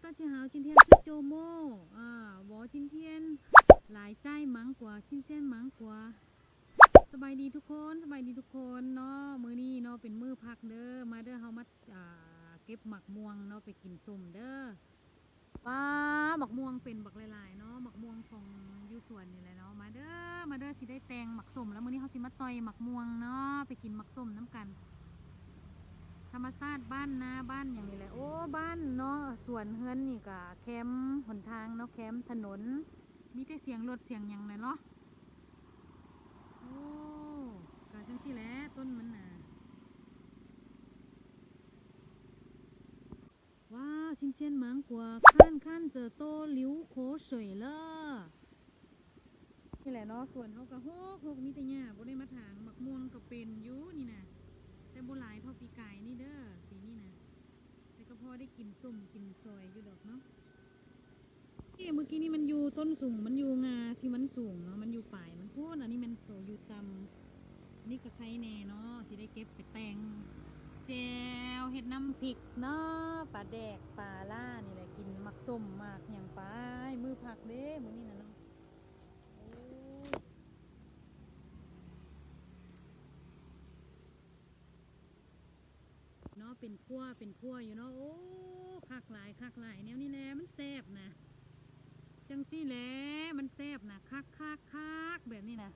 大家好，今天是周末啊，我今天来摘芒果，新鲜芒果สบายดีทุกคนสบายดีทุกคนเนาะมื้อนี้เนาะเป็นมื้อพักเด้อมาเด้อเฮามาเก็บหมักม่วงเนาะไปกินส้มเด้อว้าหมักม่วงเป็นบักหลายๆเนาะหมักม่วงของอยู่สวนนี่แหละเนาะมาเด้อสิได้แตงหมักส้มแล้วมื้อนี้เฮาสิมาต่อยหมักม่วงเนาะไปกินหมักส้มน้ำกันธรรมชาติบ้านนาบ้านอย่างนี้แหละโอ้บ้านเนาะสวนเฮือนนี่ก็แคมป์หนทางเนาะแคมป์ถนนมีแต่เสียงรถเสียงหยังน่ะเนาะโอ้กะจังซี่แหละต้นมันน่ะว้าว新鲜芒果看着都流口水了นี่แหละเนาะสวนเขาก็โฮกมีแต่หญ้าบ่ได้มาถางหมักม่วงก็เป็นอยู่นี่น่ะแต่บ่หลายเท่าปีกายนี่เด้อปีนี้น่ะแต่ก็พอได้กินส้มกินซอยอยู่ดอกเนาะที่เมื่อกี้นี่มันอยู่ต้นสูงมันอยู่งาที่มันสูงเนาะมันอยู่ปลายมันพูดอันนี้มันโตอยู่ต่ำนี่ก็ไข่แน่เนาะสิได้เก็บไปแต่งแจวเห็ดน้ำพริกเนาะปลาแดกปลาล่านี่แหละกินมักส้มมากอย่างไปมือผักเด้มื้อนี้นะเนาะเนาะเป็นขั้วอยู่เนาะโอ้คักหลายแนวนี้แหละมันแซ่บนะจังซี่แหละมันแซ่บนะคักแบบนี้นะ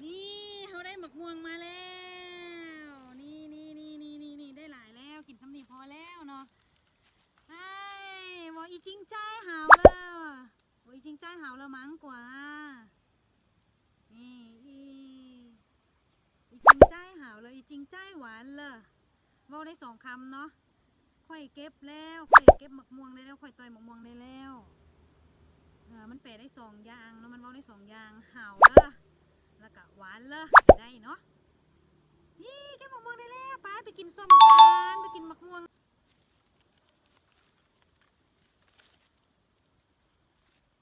นี่เขาได้หมักม่วงมาแล้วนี่ได้หลายแล้วกินสำนีพอแล้วเนาะไอ้บอกอีจริงใจหาวแล้วบอกอีจริงใจหาวแล้วมั้งกว่านี่อีจริงใจหาวเลยอีจริงใจหวานเลยบอกได้2 คำเนาะค่อยเก็บแล้วค่อยเก็บหมักม่วงได้แล้วค่อยต่อยหมักม่วงได้แล้วมันแปลได้2 อย่างเนาะมันบอกได้2 อย่างหาวเลยแล้วก็หวานเลยได้เนาะนี่แกหมักม่วงได้แล้วไปกินส้มกันไปกินหมักม่วง